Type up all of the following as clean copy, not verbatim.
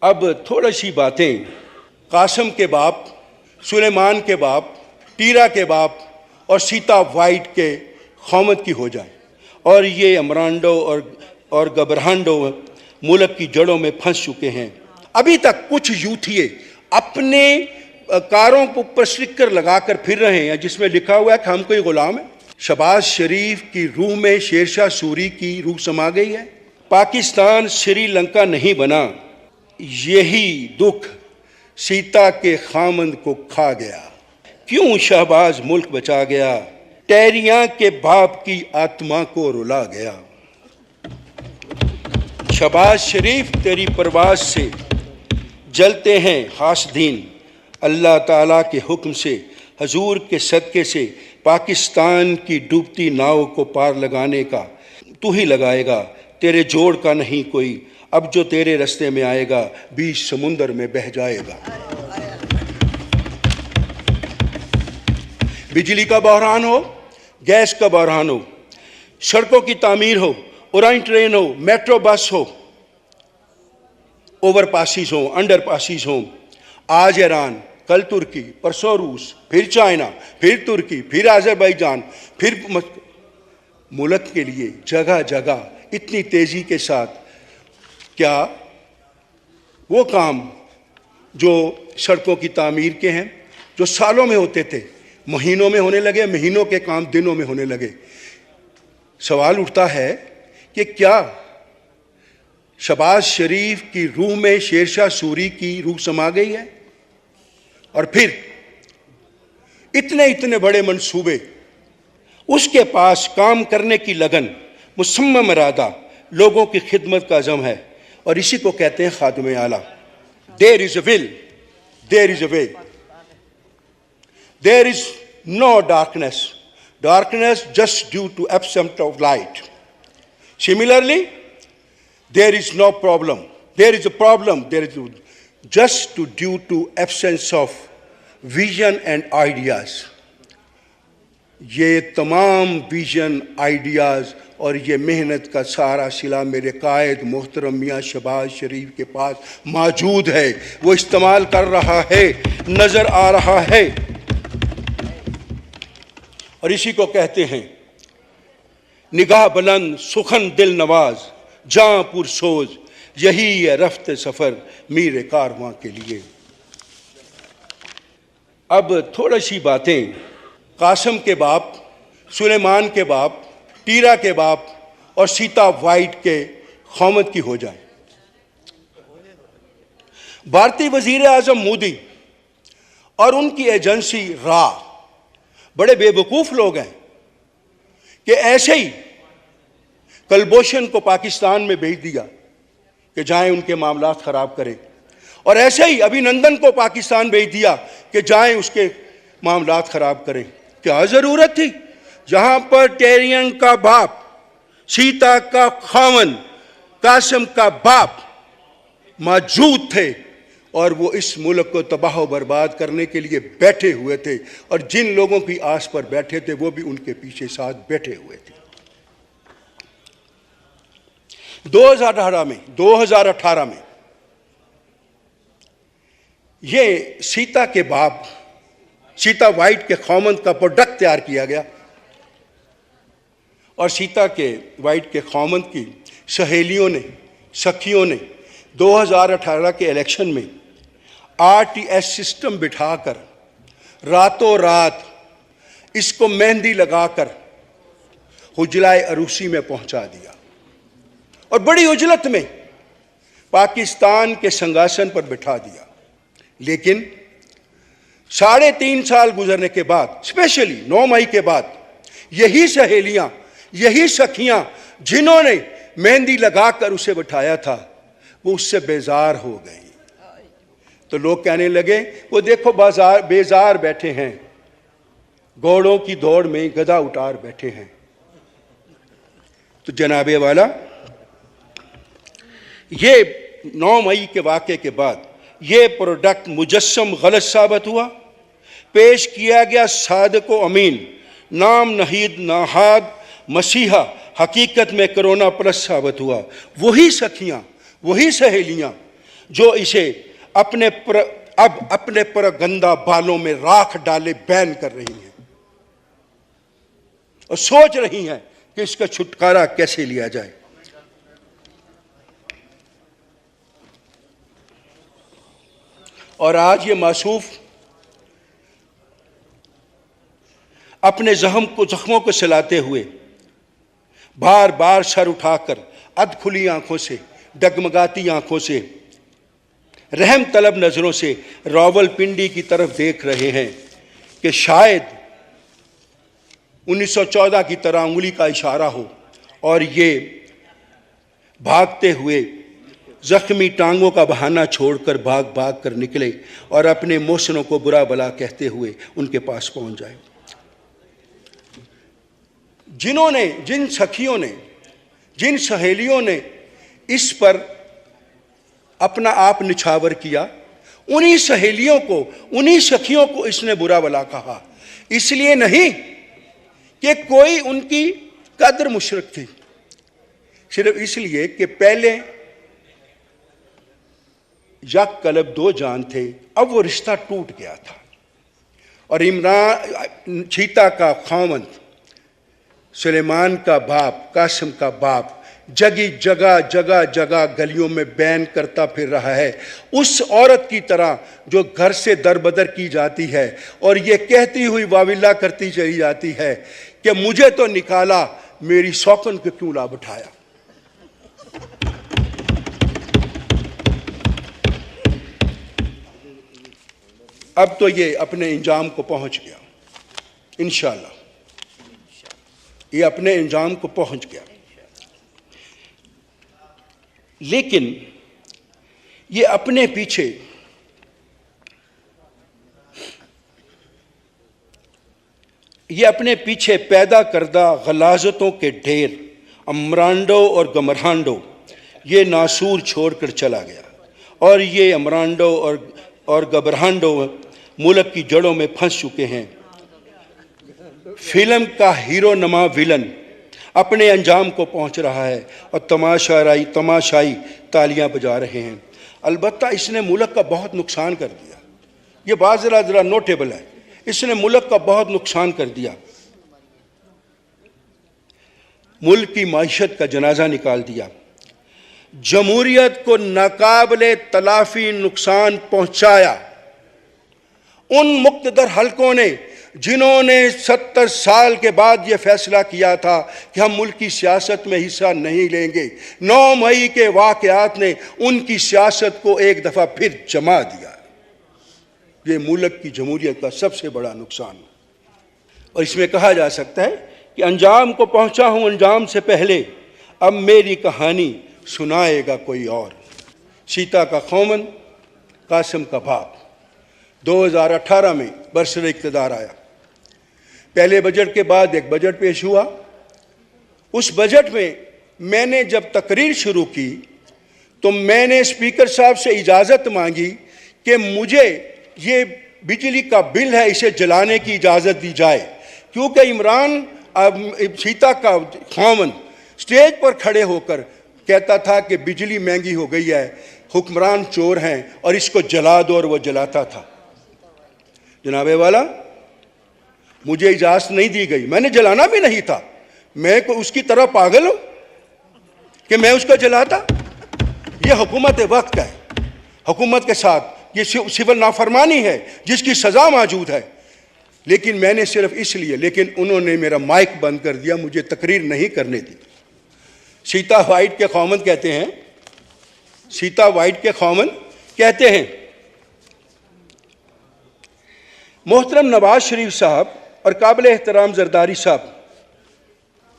अब थोड़ी सी बातें कासम के बाप, सुलेमान के बाप, टीरा के बाप और सीता वाइट के खौमत की हो जाए और ये अमरांडो और घबरांडो मुल्क की जड़ों में फंस चुके हैं। अभी तक कुछ यूथिये अपने कारों पर स्टिकर लगाकर फिर रहे हैं जिसमें लिखा हुआ है कि हम कोई गुलाम है। शहबाज शरीफ की रूह में शेरशाह सूरी की रूह समा गई है। पाकिस्तान श्रीलंका नहीं बना, यही दुख सीता के खामंद को खा गया। क्यों शहबाज मुल्क बचा गया, टहरियां के बाप की आत्मा को रुला गया। शहबाज शरीफ तेरी परवाज से जलते हैं हासदीन, अल्लाह ताला के हुक्म से हजूर के सदके से पाकिस्तान की डूबती नाव को पार लगाने का तू ही लगाएगा, तेरे जोड़ का नहीं कोई। अब जो तेरे रास्ते में आएगा बीच समुंदर में बह जाएगा। बिजली का बहरान हो, गैस का बहरान हो, सड़कों की तामीर हो, उड़ान ट्रेन हो, मेट्रो बस हो, ओवर पासिस हो, अंडर पासिस हो, आज ईरान, कल तुर्की, परसों रूस, फिर चाइना, फिर तुर्की, फिर अजरबैजान, फिर मुल्क के लिए जगह जगह इतनी तेजी के साथ। क्या वो काम जो सड़कों की तामीर के हैं, जो सालों में होते थे, महीनों में होने लगे, महीनों के काम दिनों में होने लगे। सवाल उठता है कि क्या शहबाज शरीफ की रूह में शेरशाह सूरी की रूह समा गई है और फिर इतने बड़े मंसूबे, उसके पास काम करने की लगन, मुसम्मम इरादा, लोगों की खिदमत का अज़म है और इसी को कहते हैं खादिम आला। There is a will, there is a way, there is no darkness, darkness just due to absence of light. Similarly, there is no problem. There is a problem. There is just due to absence of vision and ideas. ये तमाम vision, ideas और ये मेहनत का सारा सिला मेरे कायद मोहतरम मियाँ शहबाज शरीफ के पास मौजूद है। वो इस्तेमाल कर रहा है, नज़र आ रहा है और इसी को कहते हैं निगाह बुलंद, सुखन दिल नवाज, जां पुरसोज, यही है रफ्त सफ़र मीर कारवां के लिए। अब थोड़ी सी बातें कासम के बाप, सुलेमान के बाप, टीरा के बाप और सीता वाइट के खौमत की हो जाए। भारतीय वजीर आजम मोदी और उनकी एजेंसी रा बड़े बेवकूफ़ लोग हैं कि ऐसे ही कलभूषण को पाकिस्तान में भेज दिया कि जाएं उनके मामला ख़राब करें और ऐसे ही अभिनंदन को पाकिस्तान भेज दिया कि जाएं उसके मामला ख़राब करें। क्या ज़रूरत थी? जहाँ पर टेरियन का बाप, सीता का खामन, कासम का बाप मौजूद थे और वो इस मुल्क को तबाह बर्बाद करने के लिए बैठे हुए थे और जिन लोगों की आस पर बैठे थे वो भी उनके पीछे साथ बैठे हुए थे। 2018 में ये सीता के बाप, सीता वाइट के खौमंद का प्रोडक्ट तैयार किया गया और सीता के वाइट के खौमंद की सहेलियों ने, सखियों ने 2018 के इलेक्शन में RTS सिस्टम बिठाकर रातों रात इसको मेहंदी लगाकर हुजलाए अरूसी में पहुंचा दिया और बड़ी उजलत में पाकिस्तान के सिंहासन पर बिठा दिया। लेकिन 3.5 साल गुजरने के बाद, स्पेशली 9 मई के बाद, यही सहेलियां, यही सखियां जिन्होंने मेहंदी लगाकर उसे बिठाया था, वो उससे बेजार हो गई। तो लोग कहने लगे वो देखो बाजार बेजार बैठे हैं, घोड़ों की दौड़ में गधा उतार बैठे हैं। तो जनाबे वाला, ये 9 मई के वाक़े के बाद ये प्रोडक्ट मुजस्सम गलत साबित हुआ, पेश किया गया सादिक व अमीन, नाम नहीद नहाद मसीहा, हकीकत में कोरोना प्लस साबित हुआ। वही सखियाँ, वही सहेलियाँ जो इसे अब अपने पर गंदा बालों में राख डाले बैन कर रही हैं और सोच रही हैं कि इसका छुटकारा कैसे लिया जाए। और आज ये मासूफ अपने जख्मों को सिलाते हुए बार बार सर उठाकर अध खुली आंखों से, डगमगाती आंखों से, रहम तलब नजरों से रावलपिंडी की तरफ देख रहे हैं कि शायद 1914 की तरह उंगली का इशारा हो और ये भागते हुए जख्मी टांगों का बहाना छोड़कर भाग भाग कर निकले और अपने मोहसिनों को बुरा भला कहते हुए उनके पास पहुंच जाए। जिन सखियों ने, जिन सहेलियों ने इस पर अपना आप निछावर किया, उन्हीं सहेलियों को, उन्हीं सखियों को इसने बुरा भला कहा। इसलिए नहीं कि कोई उनकी कद्र मुशरक थी, सिर्फ इसलिए कि पहले यक कलब दो जान थे, अब वो रिश्ता टूट गया था। और इमरान चीता का खावंद, सुलेमान का बाप, कासिम का बाप जगह जगह गलियों में बैन करता फिर रहा है, उस औरत की तरह जो घर से दरबदर की जाती है और ये कहती हुई वाविल्ला करती चली जाती है कि मुझे तो निकाला, मेरी सौकन को क्यों ला बिठाया। अब तो ये अपने इंजाम को पहुंच गया, इंशाअल्लाह ये अपने इंजाम को पहुंच गया। लेकिन ये अपने पीछे पैदा करदा गलाजतों के ढेर अमरांडो और गमरांडो ये नासूर छोड़कर चला गया और ये अमरांडो और गबरांडो मुल्क की जड़ों में फंस चुके हैं। फिल्म का हीरो नमा विलन अपने अंजाम को पहुंच रहा है और तमाशाई तालियां बजा रहे हैं। अलबत्ता इसने मुल्क का बहुत नुकसान कर दिया, ये बात ज़रा नोटेबल है, इसने मुल्क का बहुत नुकसान कर दिया। मुल्क की माइशत का जनाजा निकाल दिया, जमहूरियत को नाकाबिले तलाफी नुकसान पहुंचाया। उन मुक्तदर हलकों ने जिन्होंने 70 साल के बाद यह फैसला किया था कि हम मुल्क की सियासत में हिस्सा नहीं लेंगे, 9 मई के वाक़यात ने उनकी सियासत को एक दफ़ा फिर जमा दिया। ये मुल्क की जमहूरियत का सबसे बड़ा नुकसान। और इसमें कहा जा सकता है कि अंजाम को पहुंचा हूं अंजाम से पहले, अब मेरी कहानी सुनाएगा कोई और। सीता का खौमन, कासिम का बाप 2018 में बरसरे इक़्तिदार आया। पहले बजट के बाद एक बजट पेश हुआ। उस बजट में मैंने जब तकरीर शुरू की तो मैंने स्पीकर साहब से इजाज़त मांगी कि मुझे ये बिजली का बिल है, इसे जलाने की इजाज़त दी जाए, क्योंकि इमरान सीता का खामन स्टेज पर खड़े होकर कहता था कि बिजली महंगी हो गई है, हुक्मरान चोर हैं और इसको जला दो, और वो जलाता था। जनाबे वाला, मुझे इजाज़त नहीं दी गई, मैंने जलाना भी नहीं था। मैं को उसकी तरह पागल हूं कि मैं उसको जलाता? ये हुकूमत वक्त है, हुकूमत के साथ ये सिविल नाफरमानी है जिसकी सज़ा मौजूद है। लेकिन मैंने सिर्फ इसलिए, लेकिन उन्होंने मेरा माइक बंद कर दिया, मुझे तकरीर नहीं करने दी। सीता वाइट के खौमन कहते हैं, सीता वाइट के खौमन कहते हैं, मोहतरम नवाज शरीफ साहब और काबिल एहतराम जरदारी साहब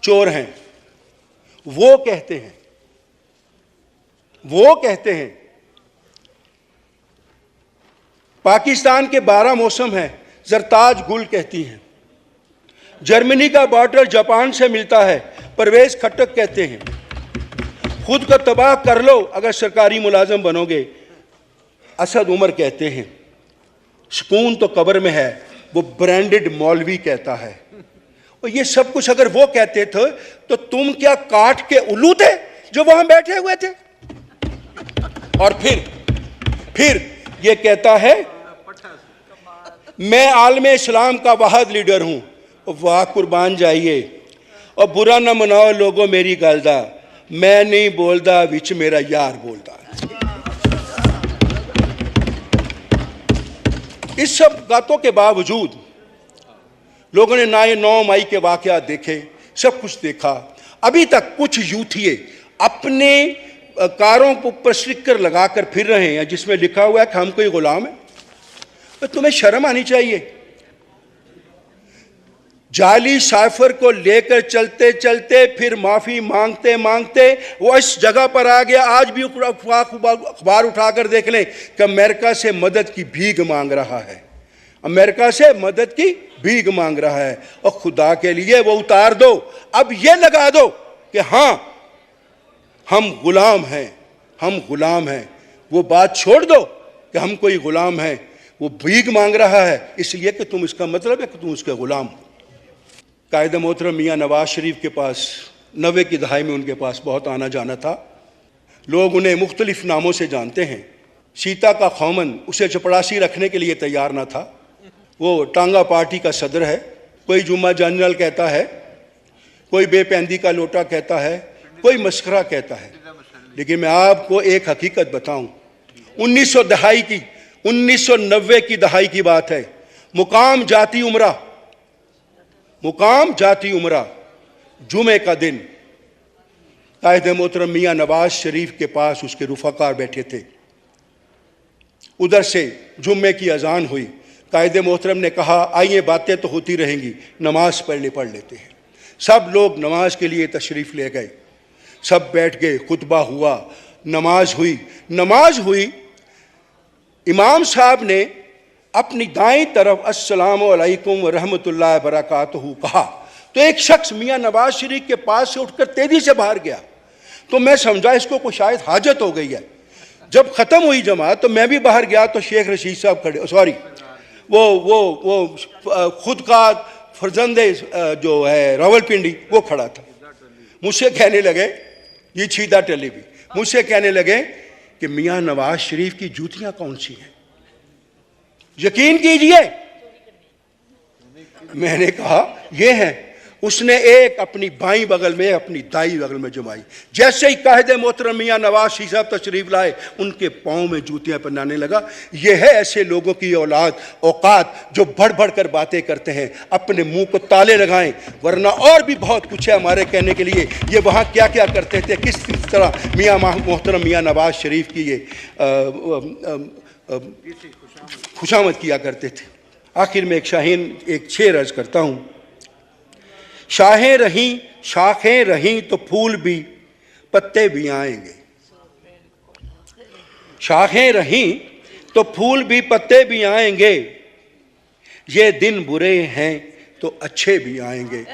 चोर हैं। वो कहते हैं पाकिस्तान के 12 मौसम हैं, जरताज गुल कहती हैं। जर्मनी का बॉर्डर जापान से मिलता है, परवेज खट्टक कहते हैं। खुद को तबाह कर लो अगर सरकारी मुलाजम बनोगे, असद उमर कहते हैं। सुकून तो कब्र में है, वो ब्रांडेड मौलवी कहता है। और ये सब कुछ अगर वो कहते थे तो तुम क्या काठ के उल्लू थे जो वहां बैठे हुए थे? और फिर फिर ये कहता है मैं आलमे इस्लाम का वाहिद लीडर हूं। वाह कुर्बान जाइए, और बुरा ना मनाओ लोगों मेरी गल दा, मैं नहीं बोलदा विच मेरा यार बोलदा। इस सब बातों के बावजूद लोगों ने ना ये 9 मई के वाकयात देखे, सब कुछ देखा। अभी तक कुछ यूथिये अपने कारों को ऊपर स्टिकर लगाकर फिर रहे हैं जिसमें लिखा हुआ है कि हम कोई गुलाम है। तो तुम्हें शर्म आनी चाहिए। जाली साइफर को लेकर चलते चलते फिर माफी मांगते मांगते वो इस जगह पर आ गया। आज भी अखबार उठाकर देख लें कि अमेरिका से मदद की भीख मांग रहा है, अमेरिका से मदद की भीख मांग रहा है। और खुदा के लिए वो उतार दो, अब ये लगा दो कि हां हम गुलाम हैं, हम गुलाम हैं। वो बात छोड़ दो कि हम कोई गुलाम हैं। वो भीख मांग रहा है इसलिए कि तुम, इसका मतलब है कि तुम उसके गुलाम हो। कायद मोहतरम मियाँ नवाज शरीफ के पास 90 की दहाई में उनके पास बहुत आना जाना था। लोग उन्हें मुख्तलिफ नामों से जानते हैं। सीता का खौमन, उसे चपड़ासी रखने के लिए तैयार ना था। वो टांगा पार्टी का सदर है। कोई जुम्मा जनरल कहता है, कोई बेपैंदी का लोटा कहता है, कोई मस्खरा कहता है। लेकिन मैं आपको एक हकीकत बताऊं, 1990 की दहाई की बात है। मुकाम जाती उमरा जुमे का दिन कायद मोहतरम मियाँ नवाज शरीफ के पास उसके रुफाकार बैठे थे। उधर से जुम्मे की अजान हुई। कायद मोहतरम ने कहा आइए बातें तो होती रहेंगी, नमाज पढ़ लेते हैं। सब लोग नमाज के लिए तशरीफ़ ले गए, सब बैठ गए, खुतबा हुआ, नमाज हुई। इमाम साहब ने अपनी दाईं तरफ अस्सलामु अलैकुम व रहमतुल्लाहि व बरकातहू कहा तो एक शख्स मियाँ नवाज शरीफ के पास से उठकर तेजी से बाहर गया। तो मैं समझा इसको कोई शायद हाजत हो गई है। जब ख़त्म हुई जमात तो मैं भी बाहर गया तो शेख रशीद साहब खड़े, सॉरी वो खुद का फर्जंदे जो है रावलपिंडी, वो खड़ा था। मुझसे कहने लगे, ये छीदा टली भी, मुझसे कहने लगे कि मियाँ नवाज शरीफ की जूतियां कौन सी हैं, यकीन कीजिए। मैंने कहा ये हैं। उसने एक अपनी बाईं बगल में, अपनी दाई बगल में जमाई। जैसे ही कायदे मोहतरम मियाँ नवाज शरीफ साहब तशरीफ लाए, उनके पाँव में जूतियां पहनाने लगा। ये है ऐसे लोगों की औकात जो बढ़ बढ़ कर बातें करते हैं। अपने मुंह को ताले लगाएं, वरना और भी बहुत कुछ है हमारे कहने के लिए। ये वहाँ क्या क्या करते थे, किस तरह मियाँ मोहतरम मियाँ नवाज शरीफ की ये खुशामद किया करते थे। आखिर में एक शेर अर्ज करता हूँ। शाखें रहीं तो फूल भी पत्ते भी आएंगे, शाखें रहीं तो फूल भी पत्ते भी आएंगे, ये दिन बुरे हैं तो अच्छे भी आएंगे।